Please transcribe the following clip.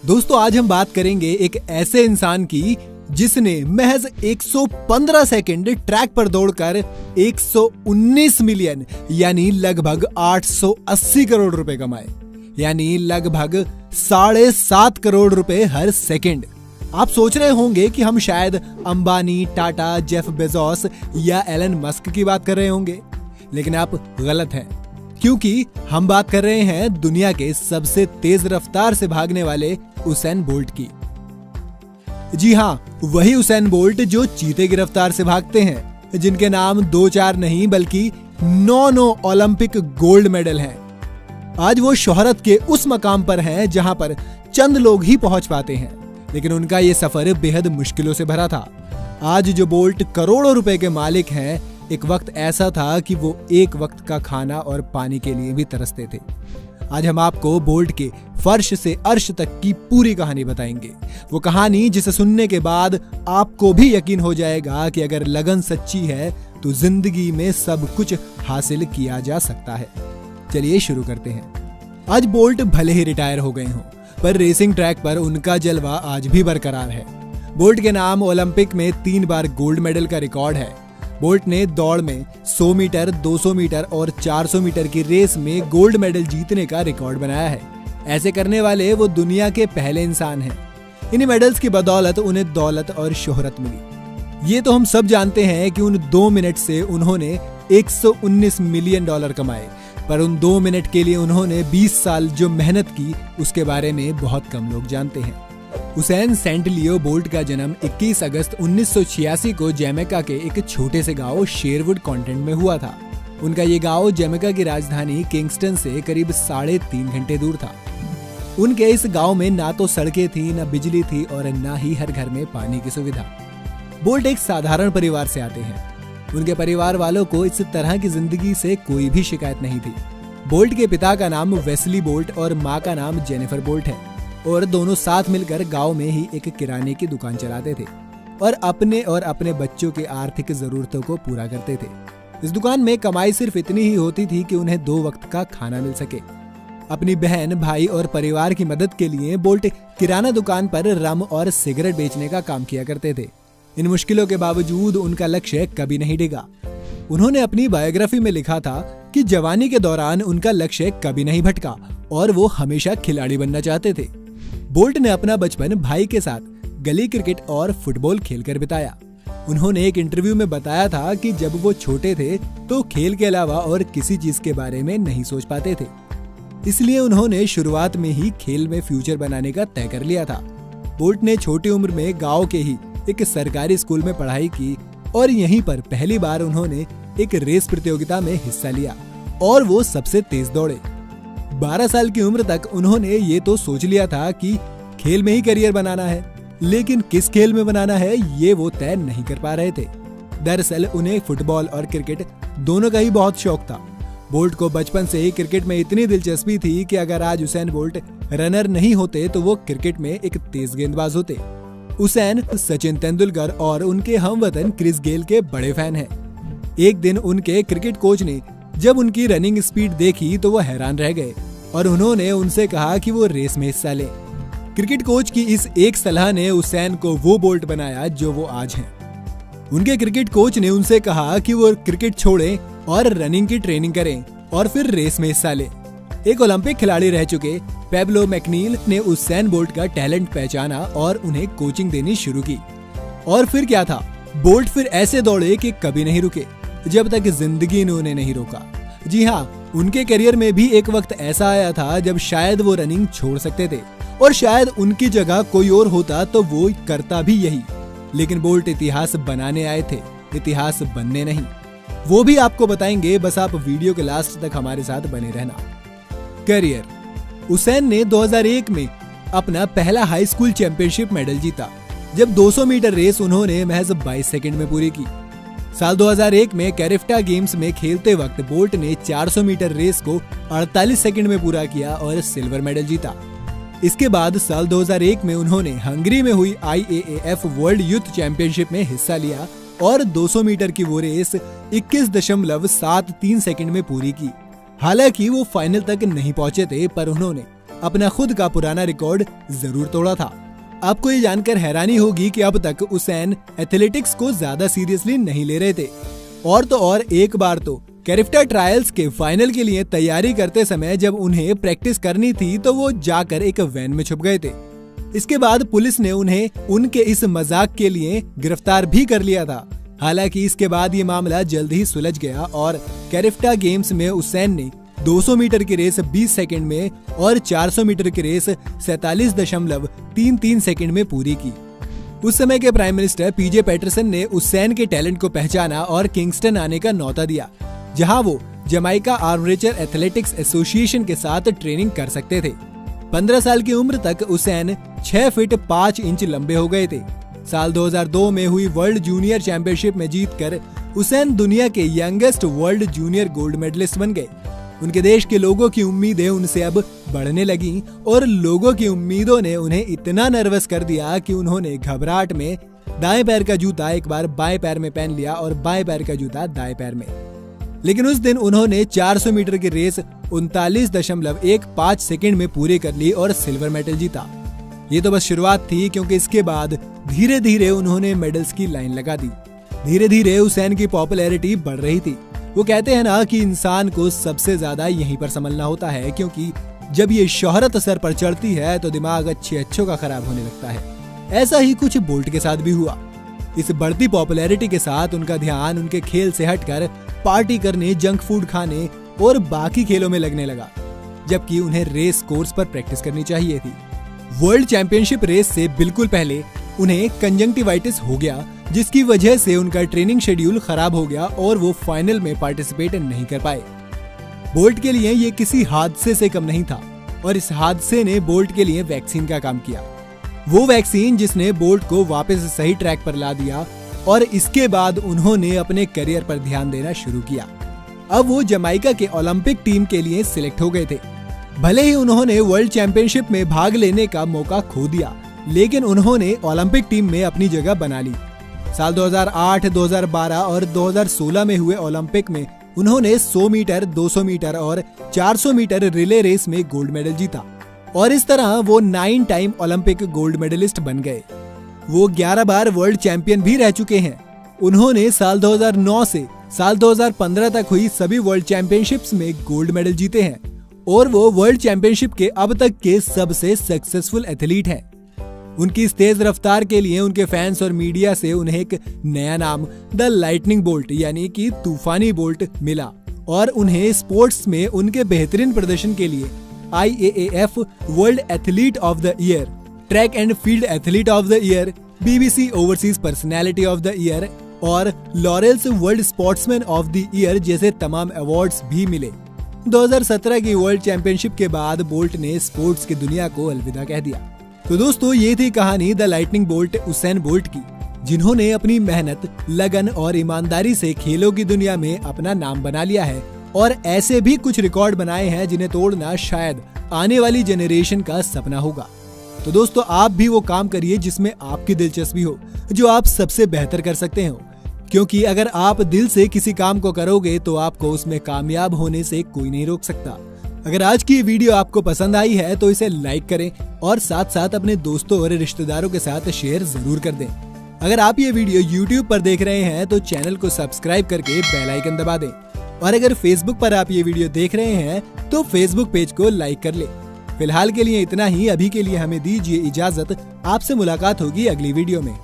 दोस्तों आज हम बात करेंगे एक ऐसे इंसान की जिसने महज 115 सेकंड ट्रैक पर दौड़कर 119 मिलियन यानी लगभग 880 करोड़ रुपए कमाए, यानी लगभग 7.5 करोड़ रुपए हर सेकंड। आप सोच रहे होंगे कि हम शायद अंबानी, टाटा, जेफ बेजोस या एलन मस्क की बात कर रहे होंगे, लेकिन आप गलत हैं, क्योंकि हम बात कर रहे हैं दुनिया के सबसे तेज रफ्तार से भागने वाले उसैन बोल्ट की। जी हाँ, वही उसैन बोल्ट जो चीते की रफ्तार से भागते हैं, जिनके नाम 2-4 नहीं बल्कि 9 ओलंपिक गोल्ड मेडल हैं। आज वो शोहरत के उस मकाम पर हैं जहां पर चंद लोग ही पहुंच पाते हैं, लेकिन उनका ये सफर बेहद मुश्किलों से भरा था। आज जो बोल्ट करोड़ों रुपए के मालिक हैं, एक वक्त ऐसा था कि वो एक वक्त का खाना और पानी के लिए भी तरसते थे। आज हम आपको बोल्ट के फर्श से अर्श तक की पूरी कहानी बताएंगे, वो कहानी जिसे सुनने के बाद आपको भी यकीन हो जाएगा कि अगर लगन सच्ची है तो जिंदगी में सब कुछ हासिल किया जा सकता है। चलिए शुरू करते हैं। आज बोल्ट भले ही रिटायर हो गए हों, पर रेसिंग ट्रैक पर उनका जलवा आज भी बरकरार है। बोल्ट के नाम ओलंपिक में 3 बार गोल्ड मेडल का रिकॉर्ड है। बोल्ट ने दौड़ में 100 मीटर, 200 मीटर और 400 मीटर की रेस में गोल्ड मेडल जीतने का रिकॉर्ड बनाया है। ऐसे करने वाले वो दुनिया के पहले इंसान हैं। इन मेडल्स की बदौलत उन्हें दौलत और शोहरत मिली। ये तो हम सब जानते हैं कि उन 2 मिनट से उन्होंने 119 मिलियन डॉलर कमाए, पर उन 2 मिनट के लिए उन्होंने 20 साल जो मेहनत की उसके बारे में बहुत कम लोग जानते हैं। उसैन सेंट लियो बोल्ट का जन्म 21 अगस्त 1986 को जमैका के एक छोटे से गांव शेरवुड कॉन्टिनेंट में हुआ था। उनका ये गांव जमैका की राजधानी किंगस्टन से करीब 3.5 घंटे दूर था। उनके इस गांव में ना तो सड़कें थी, ना बिजली थी और ना ही हर घर में पानी की सुविधा। बोल्ट एक साधारण परिवार से आते हैं। उनके परिवार वालों को इस तरह की जिंदगी से कोई भी शिकायत नहीं थी। बोल्ट के पिता का नाम वेस्ली बोल्ट और माँ का नाम जेनिफर बोल्ट है, और दोनों साथ मिलकर गांव में ही एक किराने की दुकान चलाते थे और अपने बच्चों के आर्थिक जरूरतों को पूरा करते थे। इस दुकान में कमाई सिर्फ इतनी ही होती थी कि उन्हें 2 वक्त का खाना मिल सके। अपनी बहन, भाई और परिवार की मदद के लिए बोल्ट किराना दुकान पर रम और सिगरेट बेचने का काम किया करते थे। इन मुश्किलों के बावजूद उनका लक्ष्य कभी नहीं डिगा। उन्होंने अपनी बायोग्राफी में लिखा था कि जवानी के दौरान उनका लक्ष्य कभी नहीं भटका और वो हमेशा खिलाड़ी बनना चाहते थे। बोल्ट ने अपना बचपन भाई के साथ गली क्रिकेट और फुटबॉल खेलकर बिताया। उन्होंने एक इंटरव्यू में बताया था कि जब वो छोटे थे तो खेल के अलावा और किसी चीज के बारे में नहीं सोच पाते थे, इसलिए उन्होंने शुरुआत में ही खेल में फ्यूचर बनाने का तय कर लिया था। बोल्ट ने छोटी उम्र में गांव के ही एक सरकारी स्कूल में पढ़ाई की और यहीं पर पहली बार उन्होंने एक रेस प्रतियोगिता में हिस्सा लिया और वो सबसे तेज दौड़े। 12 साल की उम्र तक उन्होंने ये तो सोच लिया था कि खेल में ही करियर बनाना है, लेकिन किस खेल में बनाना है ये वो तय नहीं कर पा रहे थे। दरअसल उन्हें फुटबॉल और क्रिकेट दोनों का ही बहुत शौक था। बोल्ट को बचपन से ही क्रिकेट में इतनी दिलचस्पी थी कि अगर आज उसैन बोल्ट रनर नहीं होते तो वो क्रिकेट में एक तेज गेंदबाज होते। उसैन सचिन तेंदुलकर और उनके हमवतन क्रिस गेल के बड़े फैन हैं। एक दिन उनके क्रिकेट कोच ने जब उनकी रनिंग स्पीड देखी तो वो हैरान रह गए और उन्होंने उनसे कहा कि वो रेस में हिस्सा ले। क्रिकेट कोच की इस एक सलाह ने उसैन को वो बोल्ट बनाया जो वो आज हैं। उनके क्रिकेट कोच ने उनसे कहा कि वो क्रिकेट छोड़ें और रनिंग की ट्रेनिंग करें और फिर रेस में हिस्सा ले। एक ओलंपिक खिलाड़ी रह चुके पेब्लो मैकनील ने उसैन बोल्ट का टैलेंट पहचाना और उन्हें कोचिंग देनी शुरू की। और फिर क्या था, बोल्ट फिर ऐसे दौड़े कि कभी नहीं रुके जब तक जिंदगी ने उन्हें नहीं रोका। जी हाँ, उनके करियर में भी एक वक्त ऐसा आया था जब शायद वो रनिंग छोड़ सकते थे और शायद उनकी जगह कोई और होता तो वो करता भी यही, लेकिन बोल्ट इतिहास बनाने आए थे, इतिहास बनने नहीं। वो भी आपको बताएंगे, बस आप वीडियो के लास्ट तक हमारे साथ बने रहना। करियर। उसैन ने 2001 में अपना पहला हाई स्कूल चैंपियनशिप मेडल जीता, जब 200 मीटर रेस उन्होंने महज 22 सेकंड में पूरी की। साल 2001 में कैरिफ्टा गेम्स में खेलते वक्त बोल्ट ने 400 मीटर रेस को 48 सेकंड में पूरा किया और सिल्वर मेडल जीता। इसके बाद साल 2001 में उन्होंने हंगरी में हुई IAAF वर्ल्ड यूथ चैंपियनशिप में हिस्सा लिया और 200 मीटर की वो रेस 21.73 सेकंड में पूरी की। हालांकि वो फाइनल तक नहीं पहुंचे थे, पर उन्होंने अपना खुद का पुराना रिकॉर्ड जरूर तोड़ा था। आपको ये जानकर हैरानी होगी कि अब तक उसैन एथलेटिक्स को ज्यादा सीरियसली नहीं ले रहे थे। और तो और एक बार तो कैरिफ्टा ट्रायल्स के फाइनल के लिए तैयारी करते समय जब उन्हें प्रैक्टिस करनी थी तो वो जाकर एक वैन में छुप गए थे। इसके बाद पुलिस ने उन्हें उनके इस मजाक के लिए गिरफ्तार भी कर लिया था। हालांकि इसके बाद ये मामला जल्द ही सुलझ गया और कैरिफ्टा गेम्स में उसैन ने 200 मीटर की रेस 20 सेकंड में और 400 मीटर की रेस 47.33 सेकंड में पूरी की। उस समय के प्राइम मिनिस्टर पीजे पैटरसन ने उसैन के टैलेंट को पहचाना और किंगस्टन आने का न्योता दिया, जहां वो जमाइका आर्मरेचर एथलेटिक्स एसोसिएशन के साथ ट्रेनिंग कर सकते थे। 15 साल की उम्र तक उसैन 6 फीट 5 इंच लंबे हो गए थे। साल 2002 में हुई वर्ल्ड जूनियर चैंपियनशिप में जीतकर उसैन दुनिया के youngest world junior gold medallist बन गए। उनके देश के लोगों की उम्मीदें उनसे अब बढ़ने लगी और लोगों की उम्मीदों ने उन्हें इतना नर्वस कर दिया कि उन्होंने घबराहट में दाएं पैर का जूता एक बार बाएं पैर में पहन लिया और बाएं पैर का जूता दाएं पैर में। लेकिन उस दिन उन्होंने 400 मीटर की रेस 39.15 सेकंड में पूरी कर ली और सिल्वर मेडल जीता। ये तो बस शुरुआत थी, क्योंकि इसके बाद धीरे धीरे उन्होंने मेडल्स की लाइन लगा दी। धीरे धीरे उसैन की पॉपुलैरिटी बढ़ रही थी। वो कहते हैं ना कि इंसान को सबसे ज्यादा यहीं पर संभलना होता है, क्योंकि जब ये शोहरत सर पर चढ़ती है तो दिमाग अच्छों का खराब होने लगता है। ऐसा ही कुछ बोल्ट के साथ भी हुआ। इस बढ़ती पॉपुलैरिटी के साथ उनका ध्यान उनके खेल से हटकर पार्टी करने, जंक फूड खाने और बाकी खेलों में लगने लगा, जबकि उन्हें रेस कोर्स पर प्रैक्टिस करनी चाहिए थी। वर्ल्ड चैंपियनशिप रेस से बिल्कुल पहले उन्हें कंजंक्टिवाइटिस हो गया, जिसकी वजह से उनका ट्रेनिंग शेड्यूल खराब हो गया और वो फाइनल में पार्टिसिपेट नहीं कर पाए। बोल्ट के लिए ये किसी हादसे से कम नहीं था और इस हादसे ने बोल्ट के लिए वैक्सीन का काम किया। वो वैक्सीन जिसने बोल्ट को वापस सही ट्रैक पर ला दिया और इसके बाद उन्होंने अपने करियर पर ध्यान देना शुरू किया। अब वो जमाइका के ओलंपिक टीम के लिए सिलेक्ट हो गए थे। भले ही उन्होंने वर्ल्ड चैंपियनशिप में भाग लेने का मौका खो दिया, लेकिन उन्होंने ओलंपिक टीम में अपनी जगह बना ली। साल 2008, 2012 और 2016 में हुए ओलंपिक में उन्होंने 100 मीटर, 200 मीटर और 400 मीटर रिले रेस में गोल्ड मेडल जीता और इस तरह वो 9 टाइम ओलंपिक गोल्ड मेडलिस्ट बन गए। वो 11 बार वर्ल्ड चैंपियन भी रह चुके हैं। उन्होंने साल 2009 से साल 2015 तक हुई सभी वर्ल्ड चैंपियनशिप्स में गोल्ड मेडल जीते हैं और वो वर्ल्ड चैंपियनशिप के अब तक के सबसे सक्सेसफुल एथलीट हैं। उनकी इस तेज रफ्तार के लिए उनके फैंस और मीडिया से उन्हें एक नया नाम द लाइटनिंग बोल्ट यानी कि तूफानी बोल्ट मिला और उन्हें स्पोर्ट्स में उनके बेहतरीन प्रदर्शन के लिए IAAF world athlete of the year, track and field athlete of the year, BBC overseas personality of the year और Laureus world sportsman of the year जैसे तमाम अवार्ड्स भी मिले। 2017 की वर्ल्ड चैंपियनशिप के बाद बोल्ट ने स्पोर्ट्स की दुनिया को अलविदा कह दिया। तो दोस्तों, ये थी कहानी the lightning bolt Usain bolt की, जिन्होंने अपनी मेहनत, लगन और ईमानदारी से खेलों की दुनिया में अपना नाम बना लिया है और ऐसे भी कुछ रिकॉर्ड बनाए हैं जिन्हें तोड़ना शायद आने वाली जनरेशन का सपना होगा। तो दोस्तों, आप भी वो काम करिए जिसमें आपकी दिलचस्पी हो, जो आप सबसे बेहतर कर सकते हो, क्योंकि अगर आप दिल से किसी काम को करोगे तो आपको उसमें कामयाब होने से कोई नहीं रोक सकता। अगर आज की ये वीडियो आपको पसंद आई है तो इसे लाइक करें और साथ साथ अपने दोस्तों और रिश्तेदारों के साथ शेयर जरूर कर दें। अगर आप ये वीडियो YouTube पर देख रहे हैं तो चैनल को सब्सक्राइब करके बेल आइकन दबा दें और अगर Facebook पर आप ये वीडियो देख रहे हैं तो Facebook पेज को लाइक कर लें। फिलहाल के लिए इतना ही। अभी के लिए हमें दीजिए इजाजत। आपसे मुलाकात होगी अगली वीडियो में।